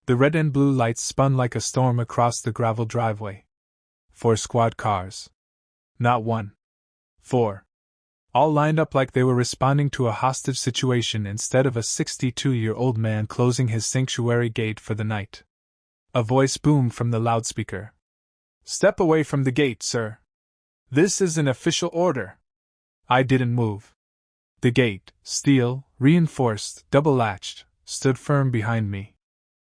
The red and blue lights spun like a storm across the gravel driveway. 4 squad cars. Not 1. 4. All lined up like they were responding to a hostage situation instead of a 62-year-old man closing his sanctuary gate for the night. A voice boomed from the loudspeaker. "Step away from the gate, sir. This is an official order." I didn't move. The gate, steel, reinforced, double-latched, stood firm behind me.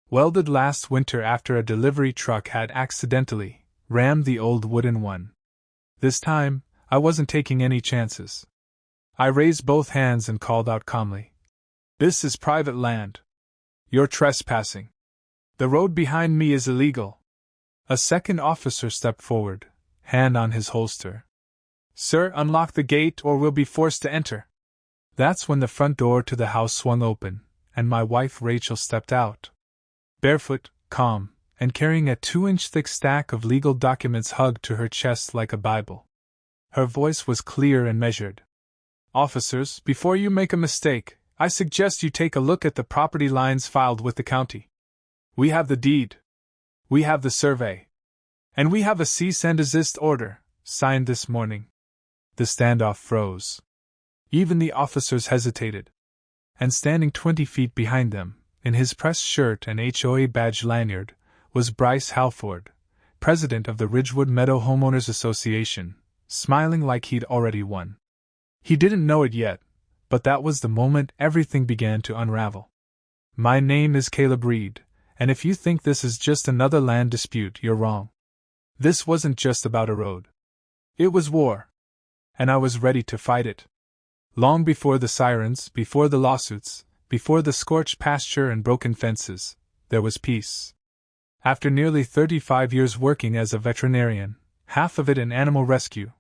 Welded last winter after a delivery truck had accidentally rammed the old wooden one. This time, I wasn't taking any chances. I raised both hands and called out calmly. "This is private land. You're trespassing. The road behind me is illegal." A second officer stepped forward, hand on his holster. "Sir, unlock the gate or we'll be forced to enter." That's when the front door to the house swung open, and my wife Rachel stepped out. Barefoot, calm, and carrying a 2-inch thick stack of legal documents hugged to her chest like a Bible. Her voice was clear and measured. "Officers, before you make a mistake, I suggest you take a look at the property lines filed with the county. We have the deed. We have the survey. And we have a cease and desist order, signed this morning." The standoff froze. Even the officers hesitated. And standing 20 feet behind them, in his pressed shirt and HOA badge lanyard, was Bryce Halford, president of the Ridgewood Meadow Homeowners Association, smiling like he'd already won. He didn't know it yet, but that was the moment everything began to unravel. "My name is Caleb Reed, and if you think this is just another land dispute, you're wrong. This wasn't just about a road. It was war. And I was ready to fight it. Long before the sirens, before the lawsuits, before the scorched pasture and broken fences, there was peace. After nearly 35 years working as a veterinarian, half of it in animal rescue,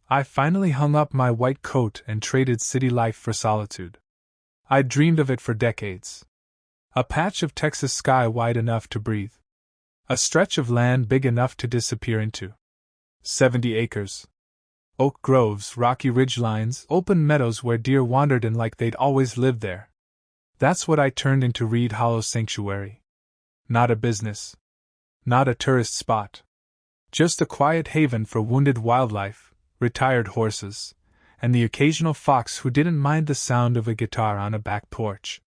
I finally hung up my white coat and traded city life for solitude. I'd dreamed of it for decades. A patch of Texas sky wide enough to breathe. A stretch of land big enough to disappear into. 70 acres. Oak groves, rocky ridgelines, open meadows where deer wandered in like they'd always lived there. That's what I turned into Reed Hollow Sanctuary. Not a business. Not a tourist spot. Just a quiet haven for wounded wildlife, retired horses, and the occasional fox who didn't mind the sound of a guitar on a back porch.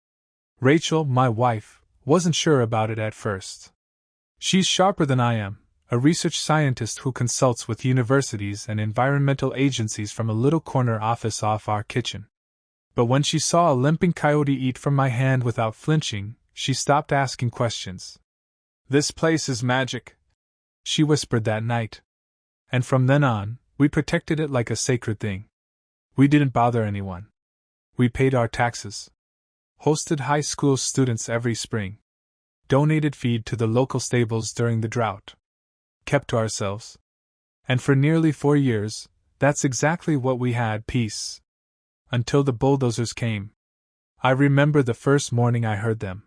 Rachel, my wife, wasn't sure about it at first. She's sharper than I am, a research scientist who consults with universities and environmental agencies from a little corner office off our kitchen. But when she saw a limping coyote eat from my hand without flinching, she stopped asking questions. "This place is magic," she whispered that night. And from then on, we protected it like a sacred thing. We didn't bother anyone. We paid our taxes. Hosted high school students every spring. Donated feed to the local stables during the drought. Kept to ourselves. And for nearly 4 years, that's exactly what we had, peace. Until the Bulldozers came. I remember the first morning I heard them.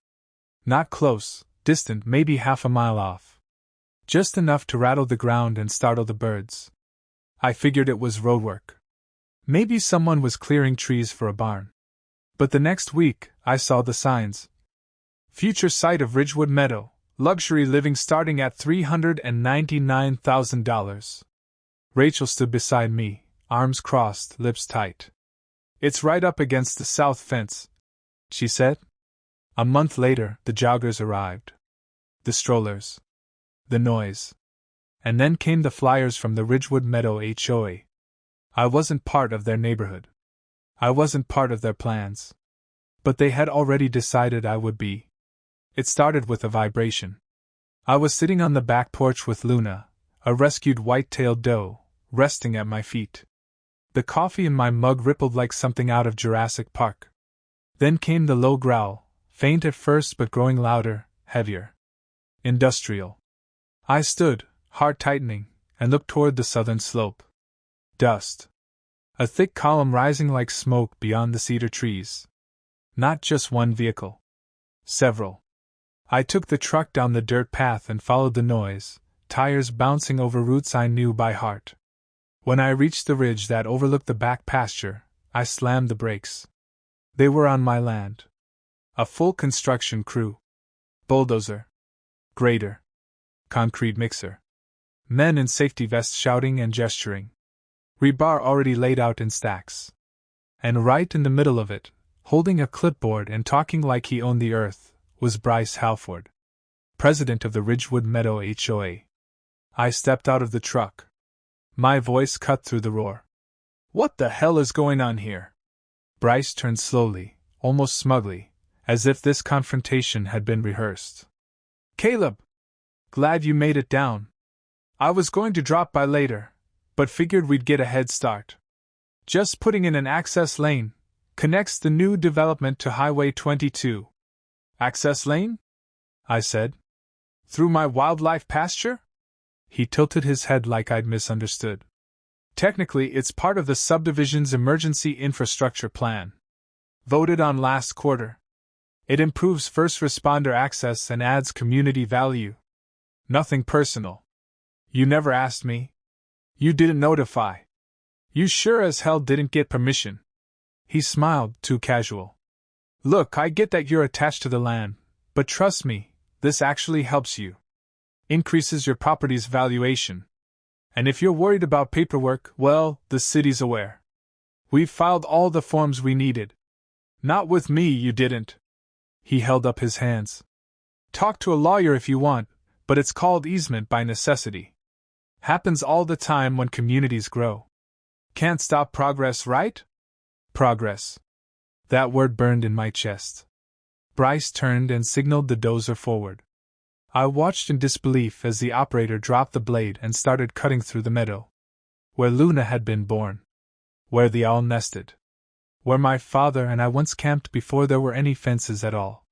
Not close, distant, maybe half a mile off. Just enough to rattle the ground and startle the birds. I figured it was roadwork. Maybe someone was clearing trees for a barn. But the next week, I saw the signs. Future site of Ridgewood Meadow, luxury living starting at $399,000. Rachel stood beside me, arms crossed, lips tight. "It's right up against the south fence," she said. A month later, the joggers arrived. The strollers. The noise. And then came the flyers from the Ridgewood Meadow HOA. I wasn't part of their neighborhood. I wasn't part of their plans. But they had already decided I would be. It started with a vibration. I was sitting on the back porch with Luna, a rescued white-tailed doe, resting at my feet. The coffee in my mug rippled like something out of Jurassic Park. Then came the low growl, faint at first but growing louder, heavier. Industrial. I stood, heart tightening, and looked toward the southern slope. Dust. A thick column rising like smoke beyond the cedar trees. Not just one vehicle. Several. I took the truck down the dirt path and followed the noise, tires bouncing over roots I knew by heart. When I reached the ridge that overlooked the back pasture, I slammed the brakes. They were on my land. A full construction crew. Bulldozer. Grader. Concrete mixer. Men in safety vests shouting and gesturing. Rebar already laid out in stacks. And right in the middle of it, holding a clipboard and talking like he owned the earth, was Bryce Halford, president of the Ridgewood Meadow HOA. I stepped out of the truck. My voice cut through the roar. "What the hell is going on here?" Bryce turned slowly, almost smugly, as if this confrontation had been rehearsed. "Caleb! Glad you made it down. I was going to drop by later, but figured we'd get a head start. Just putting in an access lane, connects the new development to Highway 22. Access lane?" I said. "Through my wildlife pasture?" He tilted his head like I'd misunderstood. "Technically, it's part of the subdivision's emergency infrastructure plan. Voted on last quarter. It improves first responder access and adds community value. Nothing personal. You never asked me. You didn't notify. You sure as hell didn't get permission." He smiled, too casual. "Look, I get that you're attached to the land, but trust me, this actually helps you. Increases your property's valuation. And if you're worried about paperwork, well, the city's aware. We've filed all the forms we needed. Not with me, you didn't." He held up his hands. "Talk to a lawyer if you want, but it's called easement by necessity. Happens all the time when communities grow. Can't stop progress, right?" Progress. That word burned in my chest. Bryce turned and signaled the dozer forward. I watched in disbelief as the operator dropped the blade and started cutting through the meadow. Where Luna had been born. Where the owl nested. Where my father and I once camped before there were any fences at all.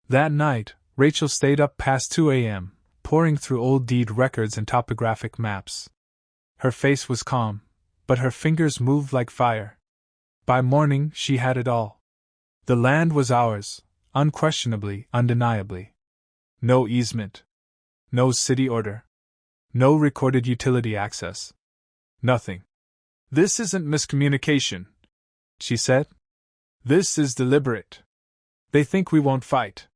That night, Rachel stayed up past 2 a.m., poring through old deed records and topographic maps. Her face was calm, but her fingers moved like fire. By morning, she had it all. The land was ours, unquestionably, undeniably. No easement. No city order. No recorded utility access. Nothing. "This isn't miscommunication," she said. "This is deliberate. They think we won't fight."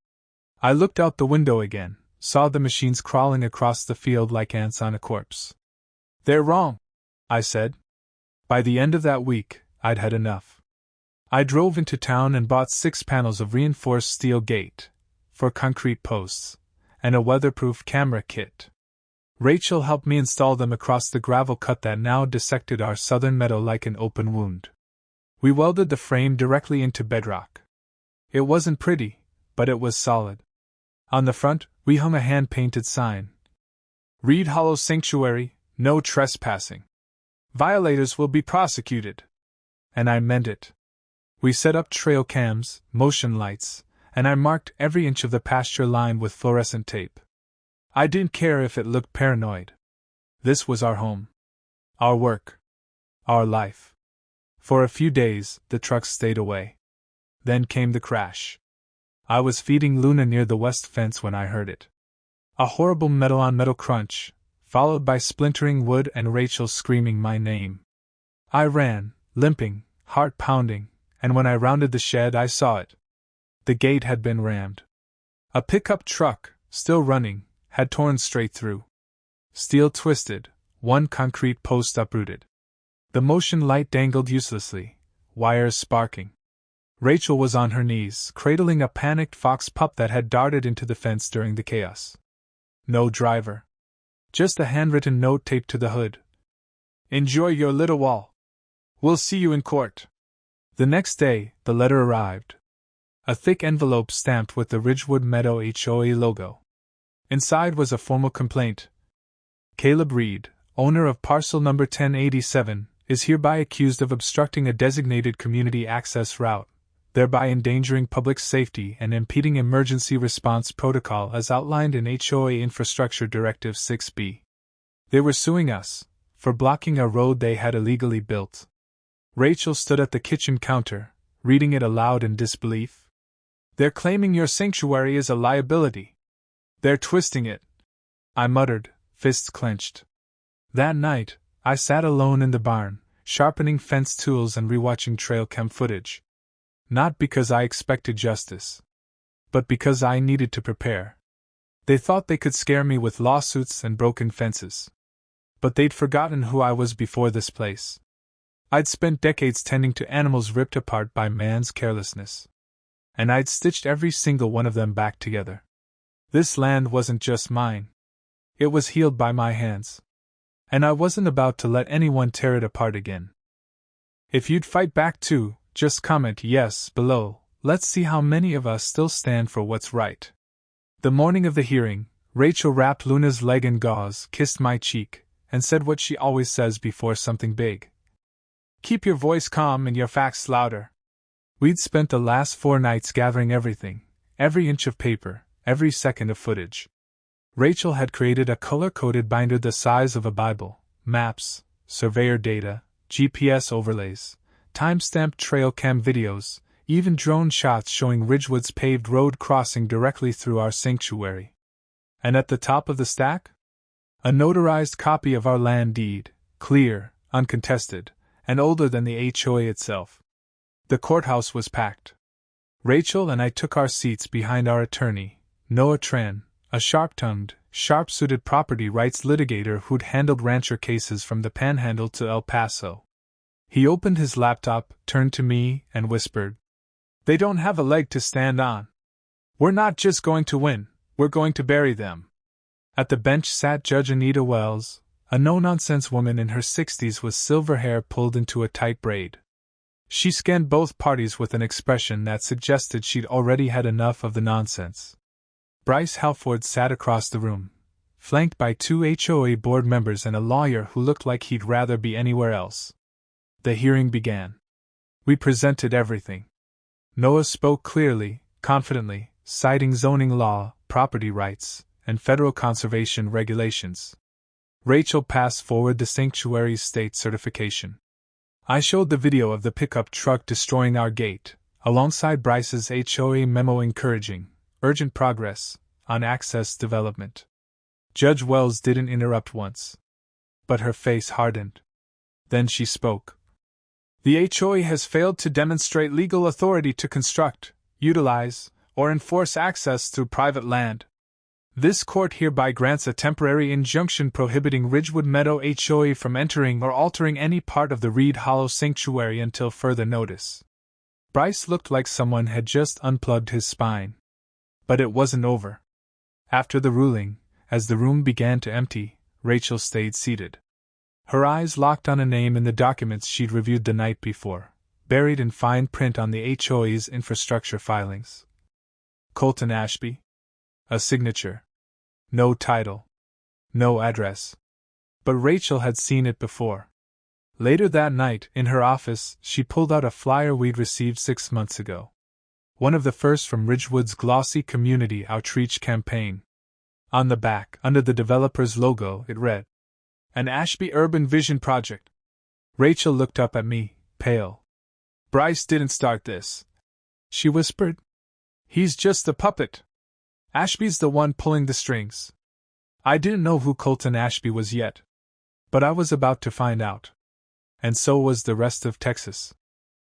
I looked out the window again, saw the machines crawling across the field like ants on a corpse. "They're wrong," I said. By the end of that week, I'd had enough. I drove into town and bought 6 panels of reinforced steel gate, for concrete posts, and a weatherproof camera kit. Rachel helped me install them across the gravel cut that now dissected our southern meadow like an open wound. We welded the frame directly into bedrock. It wasn't pretty, but it was solid. On the front, we hung a hand-painted sign. "Reed Hollow Sanctuary, no trespassing. Violators will be prosecuted." And I meant it. We set up trail cams, motion lights, and I marked every inch of the pasture line with fluorescent tape. I didn't care if it looked paranoid. This was our home. Our work. Our life. For a few days, the trucks stayed away. Then came the crash. I was feeding Luna near the west fence when I heard it. A horrible metal-on-metal crunch, followed by splintering wood and Rachel screaming my name. I ran, limping, heart pounding, and when I rounded the shed I saw it. The gate had been rammed. A pickup truck, still running, had torn straight through. Steel twisted, one concrete post uprooted. The motion light dangled uselessly, wires sparking. Rachel was on her knees, cradling a panicked fox pup that had darted into the fence during the chaos. No driver. Just a handwritten note taped to the hood. "Enjoy your little wall. We'll see you in court." The next day, the letter arrived. A thick envelope stamped with the Ridgewood Meadow HOA logo. Inside was a formal complaint. "Caleb Reed, owner of parcel number 1087, is hereby accused of obstructing a designated community access route, thereby endangering public safety and impeding emergency response protocol as outlined in HOA Infrastructure Directive 6B. They were suing us for blocking a road they had illegally built." Rachel stood at the kitchen counter, reading it aloud in disbelief. "They're claiming your sanctuary is a liability. They're twisting it," I muttered, fists clenched. That night, I sat alone in the barn, sharpening fence tools and rewatching trail cam footage. Not because I expected justice, but because I needed to prepare. They thought they could scare me with lawsuits and broken fences. But they'd forgotten who I was before this place. I'd spent decades tending to animals ripped apart by man's carelessness. And I'd stitched every single one of them back together. This land wasn't just mine. It was healed by my hands. And I wasn't about to let anyone tear it apart again. If you'd fight back too, just comment yes below. Let's see how many of us still stand for what's right. The morning of the hearing, Rachel wrapped Luna's leg in gauze, kissed my cheek, and said what she always says before something big. Keep your voice calm and your facts louder. We'd spent the last 4 nights gathering everything, every inch of paper, every second of footage. Rachel had created a color-coded binder the size of a Bible, maps, surveyor data, GPS overlays, time-stamped trail cam videos, even drone shots showing Ridgewood's paved road crossing directly through our sanctuary. And at the top of the stack? A notarized copy of our land deed, clear, uncontested, and older than the HOA itself. The courthouse was packed. Rachel and I took our seats behind our attorney, Noah Tran, a sharp-tongued, sharp-suited property rights litigator who'd handled rancher cases from the Panhandle to El Paso. He opened his laptop, turned to me, and whispered, "They don't have a leg to stand on. We're not just going to win, we're going to bury them." At the bench sat Judge Anita Wells, a no-nonsense woman in her 60s with silver hair pulled into a tight braid. She scanned both parties with an expression that suggested she'd already had enough of the nonsense. Bryce Halford sat across the room, flanked by 2 HOA board members and a lawyer who looked like he'd rather be anywhere else. The hearing began. We presented everything. Noah spoke clearly, confidently, citing zoning law, property rights, and federal conservation regulations. Rachel passed forward the sanctuary's state certification. I showed the video of the pickup truck destroying our gate, alongside Bryce's HOA memo encouraging urgent progress on access development. Judge Wells didn't interrupt once, but her face hardened. Then she spoke. "The HOA has failed to demonstrate legal authority to construct, utilize, or enforce access through private land. This court hereby grants a temporary injunction prohibiting Ridgewood Meadow HOA from entering or altering any part of the Reed Hollow Sanctuary until further notice." Bryce looked like someone had just unplugged his spine. But it wasn't over. After the ruling, as the room began to empty, Rachel stayed seated. Her eyes locked on a name in the documents she'd reviewed the night before, buried in fine print on the HOA's infrastructure filings. Colton Ashby. A signature. No title. No address. But Rachel had seen it before. Later that night, in her office, she pulled out a flyer we'd received 6 months ago. One of the first from Ridgewood's glossy community outreach campaign. On the back, under the developer's logo, it read, "An Ashby Urban Vision Project." Rachel looked up at me, pale. "Bryce didn't start this," she whispered. "He's just a puppet. Ashby's the one pulling the strings." I didn't know who Colton Ashby was yet. But I was about to find out. And so was the rest of Texas.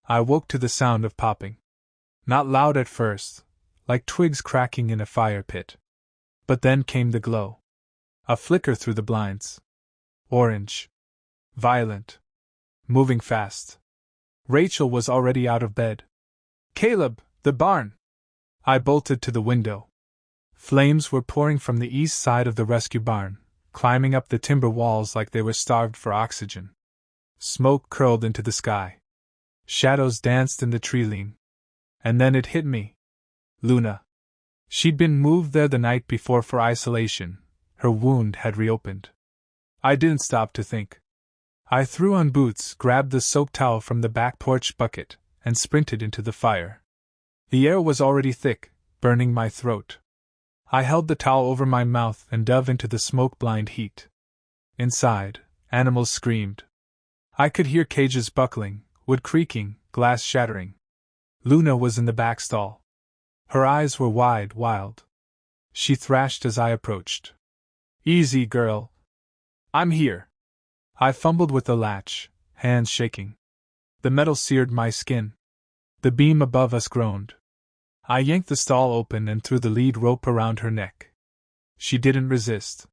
I woke to the sound of popping. Not loud at first, like twigs cracking in a fire pit. But then came the glow. A flicker through the blinds. Orange. Violent. Moving fast. Rachel was already out of bed. "Caleb, the barn!" I bolted to the window. Flames were pouring from the east side of the rescue barn, climbing up the timber walls like they were starved for oxygen. Smoke curled into the sky. Shadows danced in the tree-line. And then it hit me. Luna. She'd been moved there the night before for isolation. Her wound had reopened. I didn't stop to think. I threw on boots, grabbed the soap towel from the back porch bucket, and sprinted into the fire. The air was already thick, burning my throat. I held the towel over my mouth and dove into the smoke-blind heat. Inside, animals screamed. I could hear cages buckling, wood creaking, glass shattering. Luna was in the back stall. Her eyes were wide, wild. She thrashed as I approached. "Easy, girl. I'm here." I fumbled with the latch, hands shaking. The metal seared my skin. The beam above us groaned. I yanked the stall open and threw the lead rope around her neck. She didn't resist.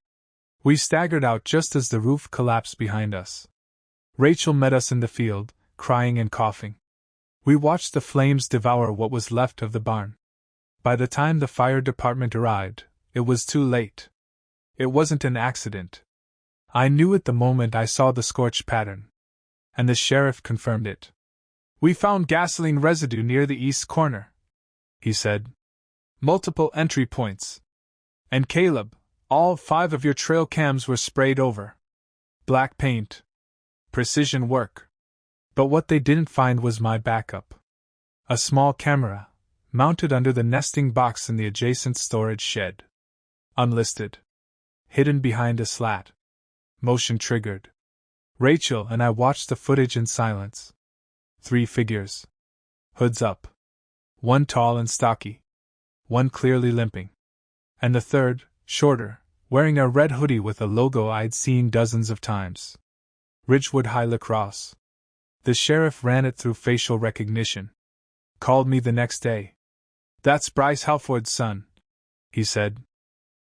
We staggered out just as the roof collapsed behind us. Rachel met us in the field, crying and coughing. We watched the flames devour what was left of the barn. By the time the fire department arrived, it was too late. It wasn't an accident. I knew it the moment I saw the scorch pattern. And the sheriff confirmed it. "We found gasoline residue near the east corner," he said. "Multiple entry points. And Caleb, all 5 of your trail cams were sprayed over. Black paint. Precision work." But what they didn't find was my backup. A small camera, mounted under the nesting box in the adjacent storage shed. Unlisted. Hidden behind a slat. Motion triggered. Rachel and I watched the footage in silence. 3 figures. Hoods up. One tall and stocky. One clearly limping. And the third, shorter, wearing a red hoodie with a logo I'd seen dozens of times. Ridgewood High Lacrosse. The sheriff ran it through facial recognition. Called me the next day. "That's Bryce Halford's son," he said.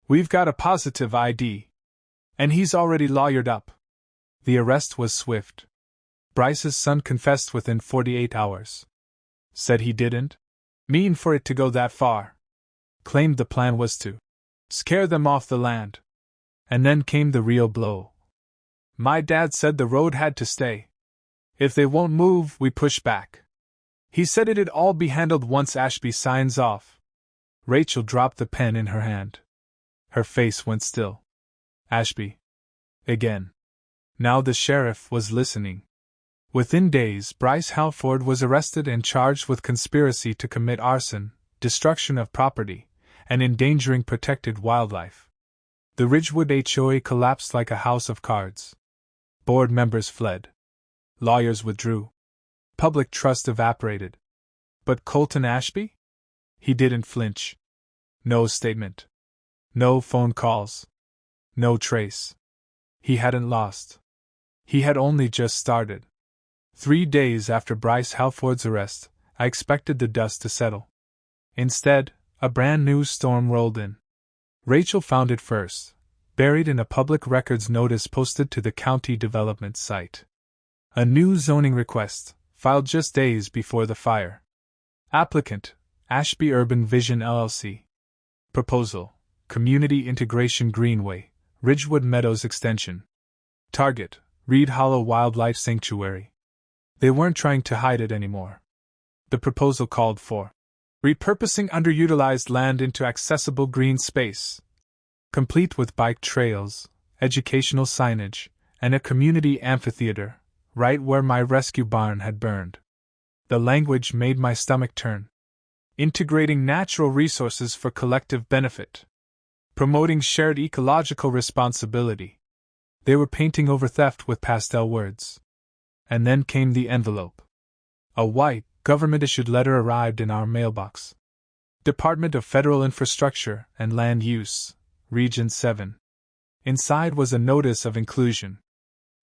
"We've got a positive ID. And he's already lawyered up." The arrest was swift. Bryce's son confessed within 48 hours. Said he didn't mean for it to go that far. Claimed the plan was to scare them off the land. And then came the real blow. "My dad said the road had to stay. If they won't move, we push back. He said it'd all be handled once Ashby signs off." Rachel dropped the pen in her hand. Her face went still. Ashby. Again. Now the sheriff was listening. Within days, Bryce Halford was arrested and charged with conspiracy to commit arson, destruction of property, and endangering protected wildlife. The Ridgewood HOA collapsed like a house of cards. Board members fled. Lawyers withdrew. Public trust evaporated. But Colton Ashby? He didn't flinch. No statement. No phone calls. No trace. He hadn't lost. He had only just started. 3 days after Bryce Halford's arrest, I expected the dust to settle. Instead, a brand new storm rolled in. Rachel found it first, buried in a public records notice posted to the county development site. A new zoning request, filed just days before the fire. Applicant, Ashby Urban Vision LLC. Proposal, Community Integration Greenway, Ridgewood Meadows Extension. Target, Reed Hollow Wildlife Sanctuary. They weren't trying to hide it anymore. The proposal called for repurposing underutilized land into accessible green space, complete with bike trails, educational signage, and a community amphitheater, right where my rescue barn had burned. The language made my stomach turn. Integrating natural resources for collective benefit. Promoting shared ecological responsibility. They were painting over theft with pastel words. And then came the envelope. A white, government-issued letter arrived in our mailbox. Department of Federal Infrastructure and Land Use, Region 7. Inside was a notice of inclusion.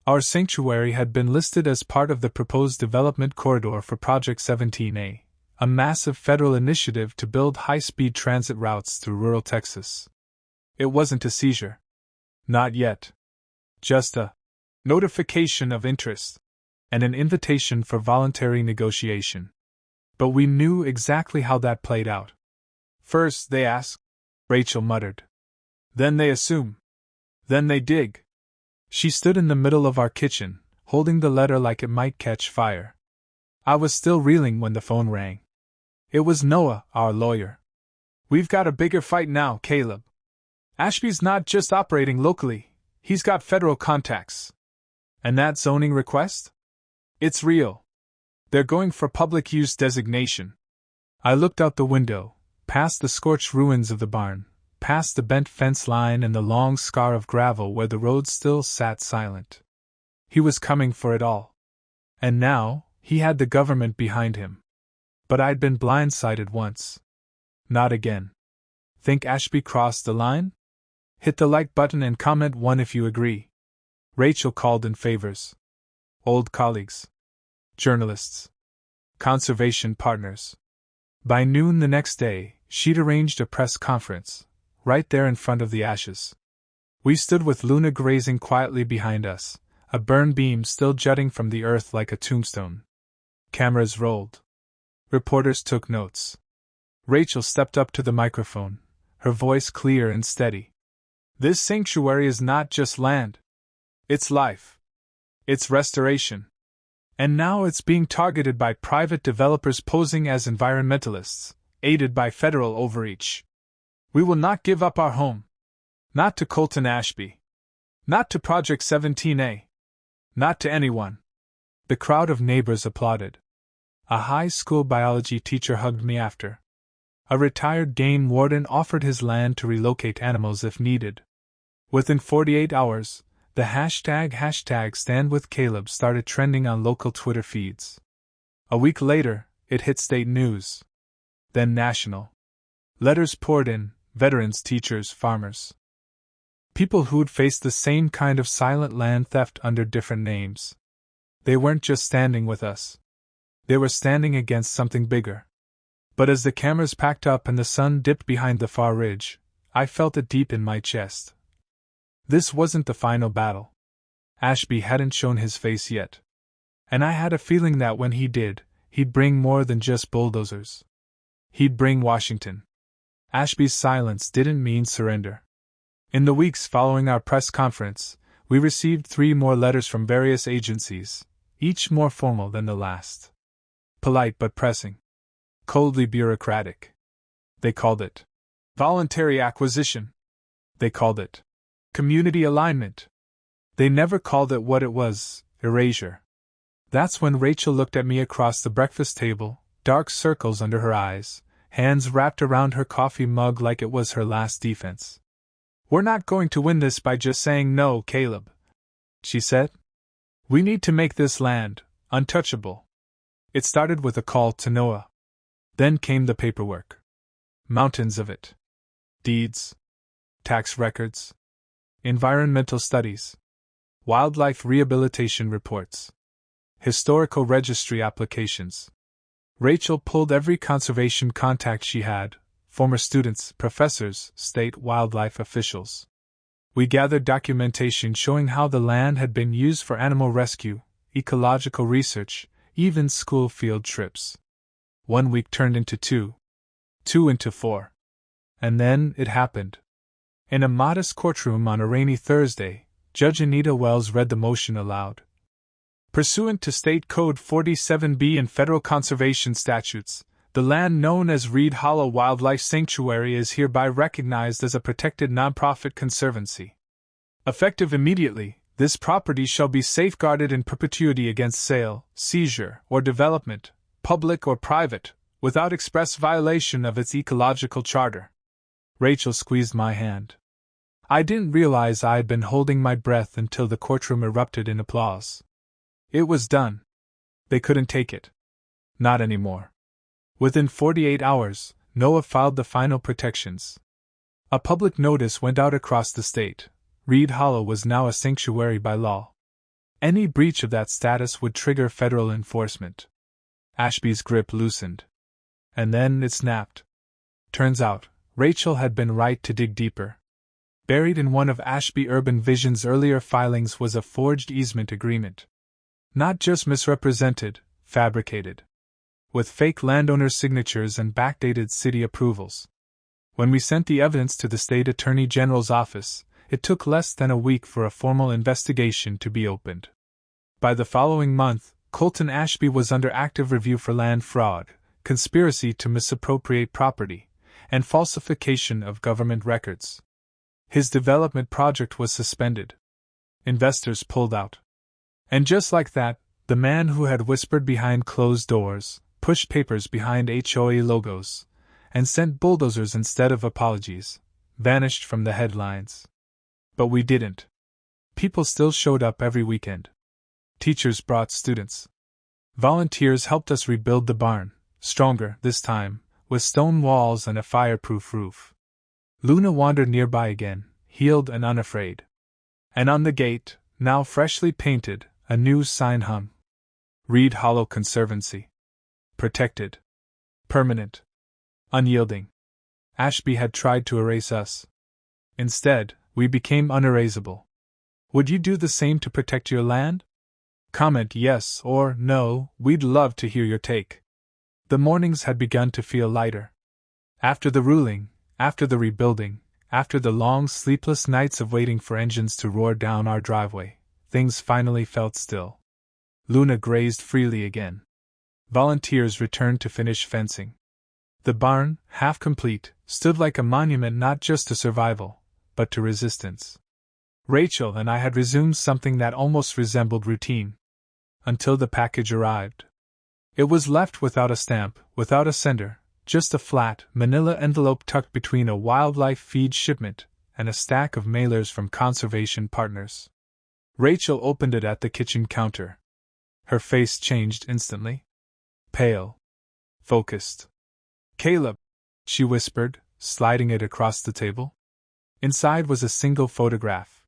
Our sanctuary had been listed as part of the proposed development corridor for Project 17A, a massive federal initiative to build high-speed transit routes through rural Texas. It wasn't a seizure. Not yet. Just a notification of interest and an invitation for voluntary negotiation. But we knew exactly how that played out. First they ask, Rachel muttered. Then they assume. Then they dig. She stood in the middle of our kitchen, holding the letter like it might catch fire. I was still reeling when the phone rang. It was Noah, our lawyer. "We've got a bigger fight now, Caleb. Ashby's not just operating locally, he's got federal contacts. And that zoning request? It's real. They're going for public use designation." I looked out the window, past the scorched ruins of the barn, past the bent fence line and the long scar of gravel where the road still sat silent. He was coming for it all. And now, he had the government behind him. But I'd been blindsided once. Not again. Think Ashby crossed the line? Hit the like button and comment 1 if you agree. Rachel called in favors. Old colleagues. Journalists. Conservation partners. By noon the next day, she'd arranged a press conference, right there in front of the ashes. We stood with Luna grazing quietly behind us, a burn beam still jutting from the earth like a tombstone. Cameras rolled. Reporters took notes. Rachel stepped up to the microphone, her voice clear and steady. This sanctuary is not just land. It's life. It's restoration. And now it's being targeted by private developers posing as environmentalists, aided by federal overreach. We will not give up our home. Not to Colton Ashby. Not to Project 17A. Not to anyone. The crowd of neighbors applauded. A high school biology teacher hugged me after. A retired game warden offered his land to relocate animals if needed. Within 48 hours, the hashtag #StandWithCaleb started trending on local Twitter feeds. A week later, it hit state news. Then national. Letters poured in, veterans, teachers, farmers. People who'd faced the same kind of silent land theft under different names. They weren't just standing with us. They were standing against something bigger. But as the cameras packed up and the sun dipped behind the far ridge, I felt it deep in my chest. This wasn't the final battle. Ashby hadn't shown his face yet. And I had a feeling that when he did, he'd bring more than just bulldozers. He'd bring Washington. Ashby's silence didn't mean surrender. In the weeks following our press conference, we received 3 more letters from various agencies, each more formal than the last. Polite but pressing. Coldly bureaucratic. They called it voluntary acquisition. They called it community alignment. They never called it what it was, erasure. That's when Rachel looked at me across the breakfast table, dark circles under her eyes, hands wrapped around her coffee mug like it was her last defense. We're not going to win this by just saying no, Caleb, she said. We need to make this land untouchable. It started with a call to Noah. Then came the paperwork. Mountains of it. Deeds. Tax records. Environmental studies. Wildlife rehabilitation reports. Historical registry applications. Rachel pulled every conservation contact she had, former students, professors, state wildlife officials. We gathered documentation showing how the land had been used for animal rescue, ecological research, even school field trips. 1 week turned into 2. 2 into 4. And then it happened. In a modest courtroom on a rainy Thursday, Judge Anita Wells read the motion aloud. Pursuant to State Code 47B and federal conservation statutes, the land known as Reed Hollow Wildlife Sanctuary is hereby recognized as a protected nonprofit conservancy. Effective immediately, this property shall be safeguarded in perpetuity against sale, seizure, or development, public or private, without express violation of its ecological charter. Rachel squeezed my hand. I didn't realize I had been holding my breath until the courtroom erupted in applause. It was done. They couldn't take it. Not anymore. Within 48 hours, Noah filed the final protections. A public notice went out across the state. Reed Hollow was now a sanctuary by law. Any breach of that status would trigger federal enforcement. Ashby's grip loosened. And then it snapped. Turns out, Rachel had been right to dig deeper. Buried in one of Ashby Urban Vision's earlier filings was a forged easement agreement. Not just misrepresented, fabricated. With fake landowners' signatures and backdated city approvals. When we sent the evidence to the state attorney general's office, it took less than a week for a formal investigation to be opened. By the following month, Colton Ashby was under active review for land fraud, conspiracy to misappropriate property, and falsification of government records. His development project was suspended. Investors pulled out. And just like that, the man who had whispered behind closed doors, pushed papers behind HOA logos, and sent bulldozers instead of apologies, vanished from the headlines. But we didn't. People still showed up every weekend. Teachers brought students. Volunteers helped us rebuild the barn, stronger this time, with stone walls and a fireproof roof. Luna wandered nearby again, healed and unafraid. And on the gate, now freshly painted, a new sign hung. Reed Hollow Conservancy. Protected. Permanent. Unyielding. Ashby had tried to erase us, Instead, we became unerasable. Would you do the same to protect your land? Comment yes or no, we'd love to hear your take. The mornings had begun to feel lighter. After the ruling, after the rebuilding, after the long sleepless nights of waiting for engines to roar down our driveway, things finally felt still. Luna grazed freely again. Volunteers returned to finish fencing. The barn, half complete, stood like a monument not just to survival, but to resistance. Rachel and I had resumed something that almost resembled routine. Until the package arrived. It was left without a stamp, without a sender, just a flat, manila envelope tucked between a wildlife feed shipment and a stack of mailers from conservation partners. Rachel opened it at the kitchen counter. Her face changed instantly. Pale. Focused. Caleb, she whispered, sliding it across the table. Inside was a single photograph.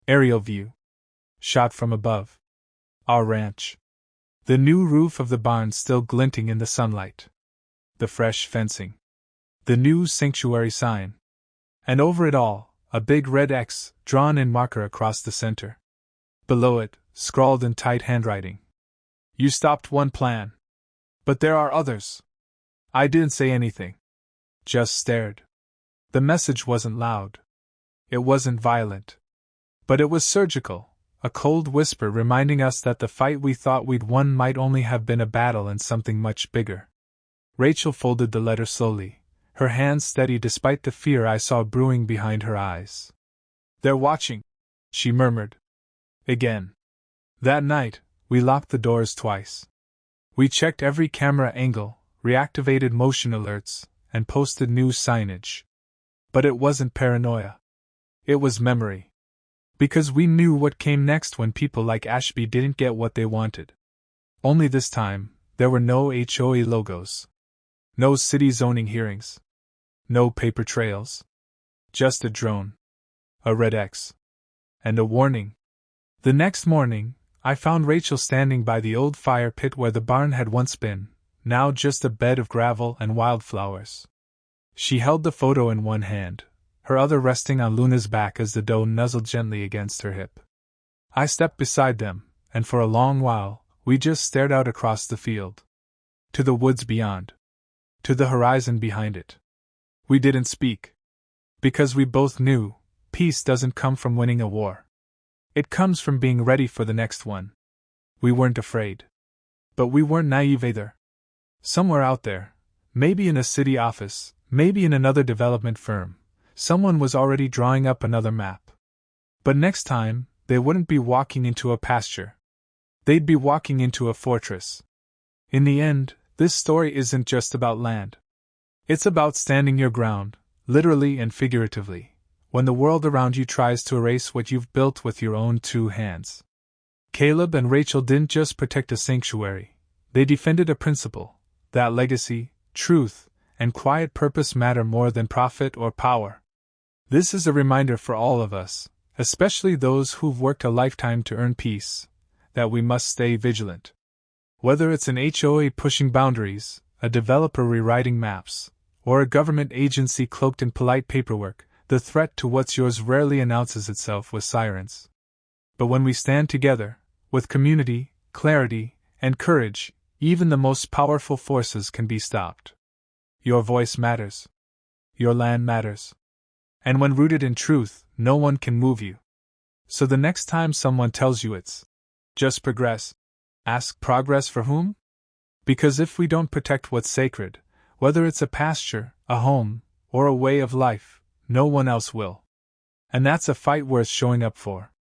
Aerial view. Shot from above. Our ranch. The new roof of the barn still glinting in the sunlight. The fresh fencing. The new sanctuary sign. And over it all, a big red X, drawn in marker across the center. Below it, scrawled in tight handwriting. You stopped one plan. But there are others. I didn't say anything. Just stared. The message wasn't loud. It wasn't violent. But it was surgical. A cold whisper reminding us that the fight we thought we'd won might only have been a battle in something much bigger. Rachel folded the letter slowly, her hands steady despite the fear I saw brewing behind her eyes. They're watching, she murmured. Again. That night, we locked the doors twice. We checked every camera angle, reactivated motion alerts, and posted new signage. But it wasn't paranoia. It was memory. Because we knew what came next when people like Ashby didn't get what they wanted. Only this time, there were no HOA logos. No city zoning hearings. No paper trails. Just a drone. A red X. And a warning. The next morning, I found Rachel standing by the old fire pit where the barn had once been, now just a bed of gravel and wildflowers. She held the photo in one hand, her other resting on Luna's back as the doe nuzzled gently against her hip. I stepped beside them, and for a long while, we just stared out across the field. To the woods beyond. To the horizon behind it. We didn't speak. Because we both knew, peace doesn't come from winning a war. It comes from being ready for the next one. We weren't afraid. But we weren't naive either. Somewhere out there, maybe in a city office, maybe in another development firm, someone was already drawing up another map. But next time, they wouldn't be walking into a pasture. They'd be walking into a fortress. In the end, this story isn't just about land. It's about standing your ground, literally and figuratively, when the world around you tries to erase what you've built with your own two hands. Caleb and Rachel didn't just protect a sanctuary, they defended a principle, that legacy, truth, and quiet purpose matter more than profit or power. This is a reminder for all of us, especially those who've worked a lifetime to earn peace, that we must stay vigilant. Whether it's an HOA pushing boundaries, a developer rewriting maps, or a government agency cloaked in polite paperwork, the threat to what's yours rarely announces itself with sirens. But when we stand together, with community, clarity, and courage, even the most powerful forces can be stopped. Your voice matters. Your land matters. And when rooted in truth, no one can move you. So the next time someone tells you it's just progress, ask progress for whom? Because if we don't protect what's sacred, whether it's a pasture, a home, or a way of life, no one else will. And that's a fight worth showing up for.